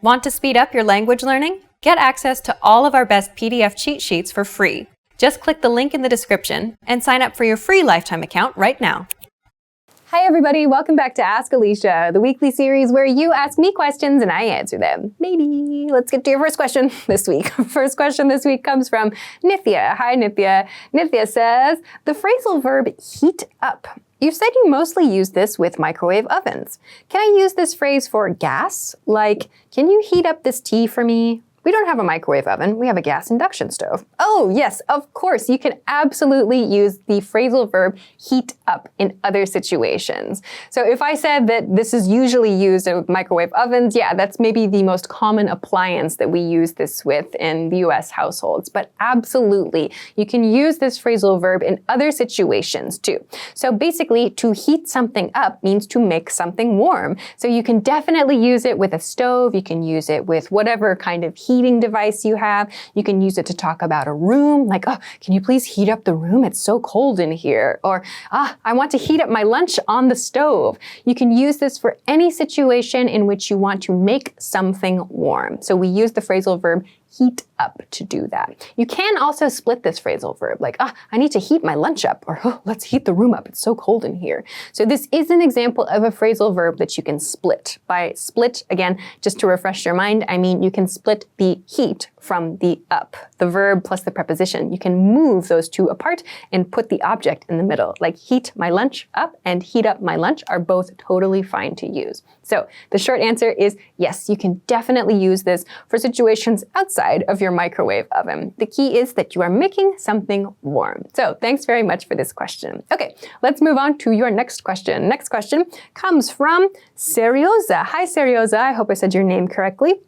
Want to speed up your language learning? Get access to all of our best PDF cheat sheets for free. Just click the link in the description and sign up for your free lifetime account right now. Hi everybody, welcome back to Ask Alicia, the weekly series where you ask me questions and I answer them. Maybe. Let's get to your first question this week. First question this week comes from Nithya. Hi Nithya. Nithya says, the phrasal verb heat up. You said you mostly use this with microwave ovens. Can I use this phrase for gas? Like, can you heat up this tea for me? We don't have a microwave oven, we have a gas induction stove. Oh yes, of course, you can absolutely use the phrasal verb heat up in other situations. So if I said that this is usually used in microwave ovens, yeah, that's maybe the most common appliance that we use this with in the US households. But absolutely, you can use this phrasal verb in other situations too. So basically, to heat something up means to make something warm. So you can definitely use it with a stove, you can use it with whatever kind of heating device you have. You can use it to talk about a room, like, oh, can you please heat up the room? It's so cold in here. Or, I want to heat up my lunch on the stove. You can use this for any situation in which you want to make something warm. So we use the phrasal verb heat up to do that. You can also split this phrasal verb, like, I need to heat my lunch up, or let's heat the room up, it's so cold in here. So this is an example of a phrasal verb that you can split. By split, again, just to refresh your mind, I mean you can split the heat from the up, the verb plus the preposition. You can move those two apart and put the object in the middle, like heat my lunch up and heat up my lunch are both totally fine to use. So the short answer is yes, you can definitely use this for situations outside of your microwave oven. The key is that you are making something warm. So thanks very much for this question. Okay, let's move on to your next question. Next question comes from Serioza. Hi Serioza, I hope I said your name correctly.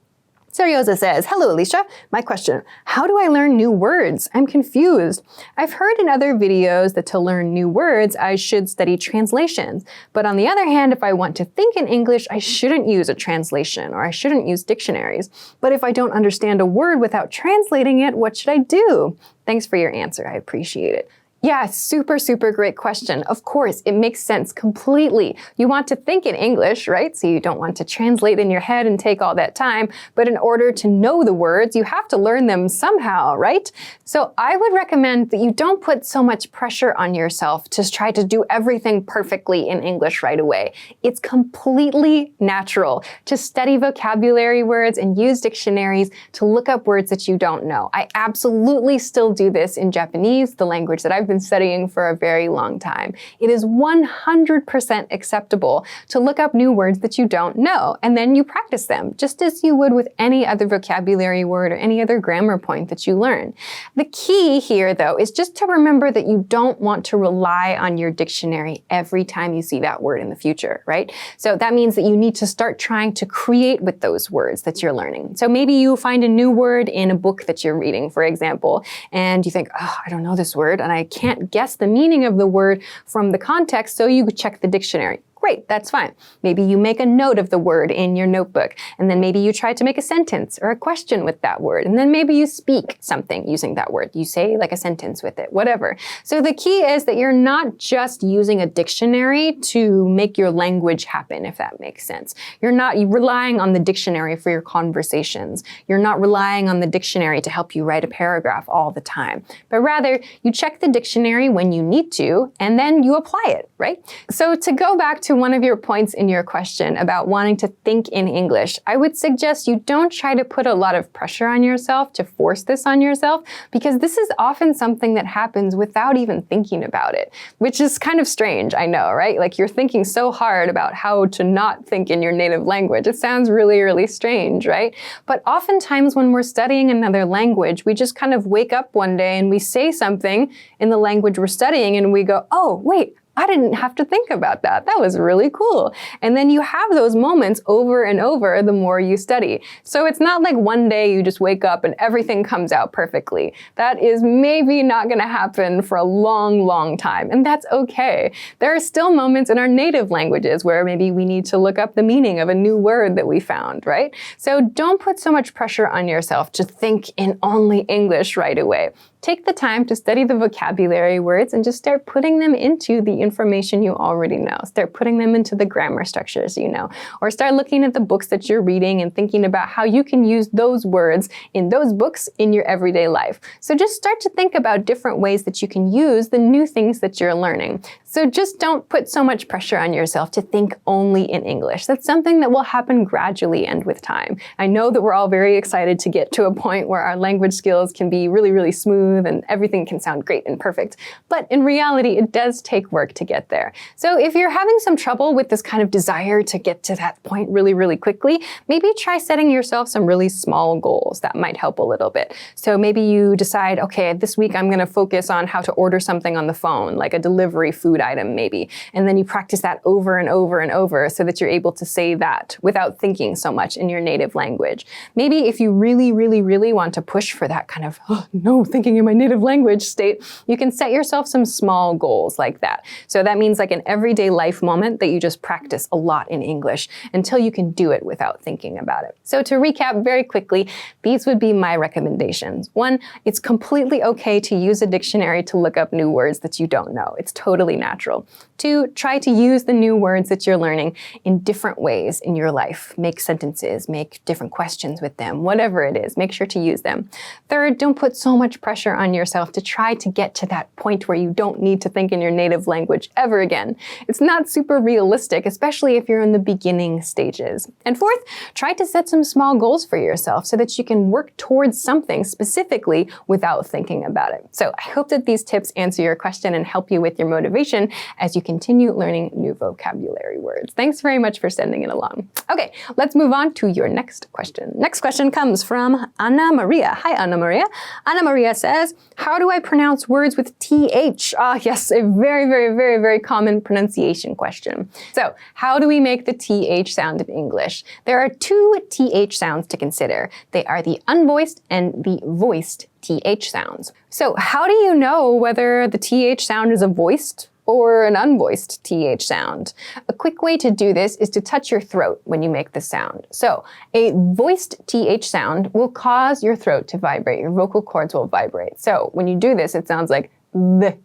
Serioza says, hello Alisha, my question, how do I learn new words? I'm confused. I've heard in other videos that to learn new words, I should study translations. But on the other hand, if I want to think in English, I shouldn't use a translation or I shouldn't use dictionaries. But if I don't understand a word without translating it, what should I do? Thanks for your answer, I appreciate it. Yeah, super, super great question. Of course, it makes sense completely. You want to think in English, right? So you don't want to translate in your head and take all that time. But in order to know the words, you have to learn them somehow, right? So I would recommend that you don't put so much pressure on yourself to try to do everything perfectly in English right away. It's completely natural to study vocabulary words and use dictionaries to look up words that you don't know. I absolutely still do this in Japanese, the language that I've been studying for a very long time. It is 100% acceptable to look up new words that you don't know, and then you practice them, just as you would with any other vocabulary word or any other grammar point that you learn. The key here, though, is just to remember that you don't want to rely on your dictionary every time you see that word in the future, right? So that means that you need to start trying to create with those words that you're learning. So maybe you find a new word in a book that you're reading, for example, and you think, I don't know this word, and I can't guess the meaning of the word from the context, so you check the dictionary. Great, that's fine. Maybe you make a note of the word in your notebook, and then maybe you try to make a sentence or a question with that word, and then maybe you speak something using that word. You say like a sentence with it, whatever. So the key is that you're not just using a dictionary to make your language happen, if that makes sense. You're not relying on the dictionary for your conversations. You're not relying on the dictionary to help you write a paragraph all the time, but rather you check the dictionary when you need to, and then you apply it, right? So to go back to one of your points in your question about wanting to think in English, I would suggest you don't try to put a lot of pressure on yourself to force this on yourself, because this is often something that happens without even thinking about it, which is kind of strange, I know, right? Like you're thinking so hard about how to not think in your native language. It sounds really, really strange, right? But oftentimes when we're studying another language, we just kind of wake up one day and we say something in the language we're studying and we go, oh, wait, I didn't have to think about that. That was really cool. And then you have those moments over and over the more you study. So it's not like one day you just wake up and everything comes out perfectly. That is maybe not going to happen for a long, long time. And that's okay. There are still moments in our native languages where maybe we need to look up the meaning of a new word that we found, right? So don't put so much pressure on yourself to think in only English right away. take the time to study the vocabulary words and just start putting them into the information you already know. Start putting them into the grammar structures you know, or start looking at the books that you're reading and thinking about how you can use those words in those books in your everyday life. So just start to think about different ways that you can use the new things that you're learning. So just don't put so much pressure on yourself to think only in English. That's something that will happen gradually and with time. I know that we're all very excited to get to a point where our language skills can be really, really smooth and everything can sound great and perfect. But in reality, it does take work to get there. So if you're having some trouble with this kind of desire to get to that point really, really quickly, maybe try setting yourself some really small goals. That might help a little bit. So maybe you decide, okay, this week I'm going to focus on how to order something on the phone, like a delivery food item maybe. And then you practice that over and over and over so that you're able to say that without thinking so much in your native language. Maybe if you really, really, really want to push for that kind of, oh, no, thinking in my native language state, you can set yourself some small goals like that. So that means like an everyday life moment that you just practice a lot in English until you can do it without thinking about it. So to recap very quickly, these would be my recommendations. 1, it's completely okay to use a dictionary to look up new words that you don't know. It's totally natural. 2, try to use the new words that you're learning in different ways in your life. Make sentences, make different questions with them, whatever it is, make sure to use them. 3rd, don't put so much pressure on yourself to try to get to that point where you don't need to think in your native language ever again. It's not super realistic, especially if you're in the beginning stages. And 4th, try to set some small goals for yourself so that you can work towards something specifically without thinking about it. So I hope that these tips answer your question and help you with your motivation as you continue learning new vocabulary words. Thanks very much for sending it along. Okay, let's move on to your next question. Next question comes from Anna Maria. Hi, Anna Maria. Anna Maria says, how do I pronounce words with TH? Yes, a very, very, very, very common pronunciation question. So how do we make the TH sound in English? There are 2 TH sounds to consider. They are the unvoiced and the voiced TH sounds. So how do you know whether the TH sound is a voiced or an unvoiced TH sound? A quick way to do this is to touch your throat when you make the sound. So a voiced TH sound will cause your throat to vibrate. Your vocal cords will vibrate. So when you do this, it sounds like the.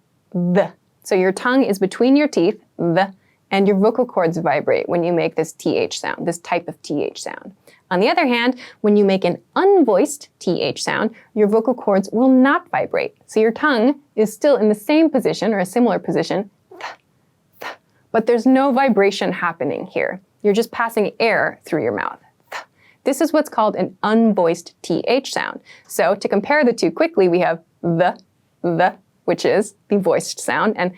So your tongue is between your teeth, and your vocal cords vibrate when you make this TH sound, this type of TH sound. On the other hand, when you make an unvoiced TH sound, your vocal cords will not vibrate. So your tongue is still in the same position or a similar position, but there's no vibration happening here. You're just passing air through your mouth. This is what's called an unvoiced TH sound. So to compare the two quickly, we have the, which is the voiced sound, and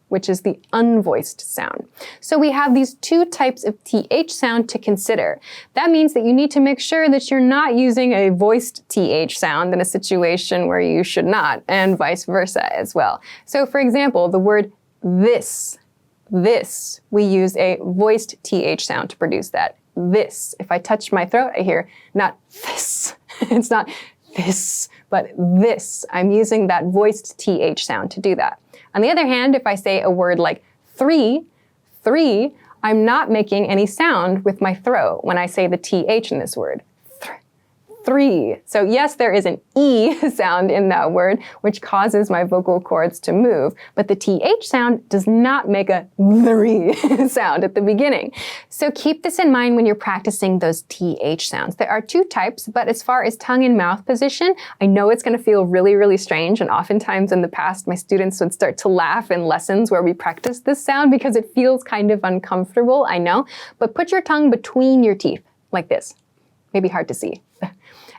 which is the unvoiced sound. So we have these 2 types of TH sound to consider. That means that you need to make sure that you're not using a voiced TH sound in a situation where you should not, and vice versa as well. So for example, the word this, we use a voiced TH sound to produce that. This. If I touch my throat, I hear not this. It's not this, but this. I'm using that voiced TH sound to do that. On the other hand, if I say a word like three, I'm not making any sound with my throat when I say the TH in this word. 3. So yes, there is an E sound in that word, which causes my vocal cords to move, but the TH sound does not make a 3 sound at the beginning. So keep this in mind when you're practicing those TH sounds. There are 2 types, but as far as tongue and mouth position, I know it's going to feel really, really strange, and oftentimes in the past, my students would start to laugh in lessons where we practice this sound because it feels kind of uncomfortable, I know, but put your tongue between your teeth, like this. Maybe hard to see.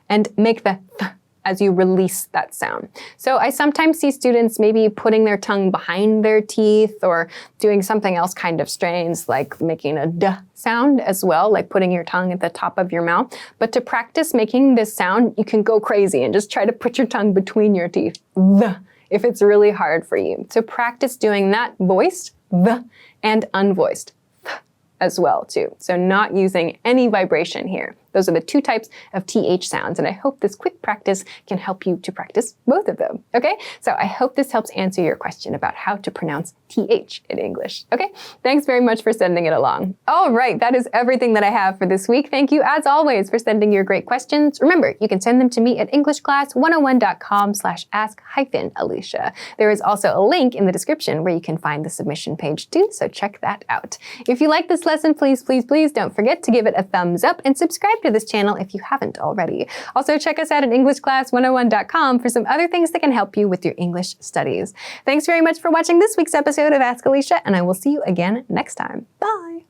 And make the th as you release that sound. So I sometimes see students maybe putting their tongue behind their teeth or doing something else kind of strange, like making a d sound as well, like putting your tongue at the top of your mouth. But to practice making this sound, you can go crazy and just try to put your tongue between your teeth, the, if it's really hard for you. So practice doing that voiced, the, and unvoiced, th, as well too. So not using any vibration here. Those are the two types of TH sounds, and I hope this quick practice can help you to practice both of them, okay? So I hope this helps answer your question about how to pronounce TH in English, okay? Thanks very much for sending it along. All right, that is everything that I have for this week. Thank you, as always, for sending your great questions. Remember, you can send them to me at englishclass101.com/ask-Alisha. There is also a link in the description where you can find the submission page too, so check that out. If you like this lesson, please, please, please don't forget to give it a thumbs up and subscribe to this channel if you haven't already. Also, check us out at englishclass101.com for some other things that can help you with your English studies. Thanks very much for watching this week's episode of Ask Alisha, and I will see you again next time. Bye!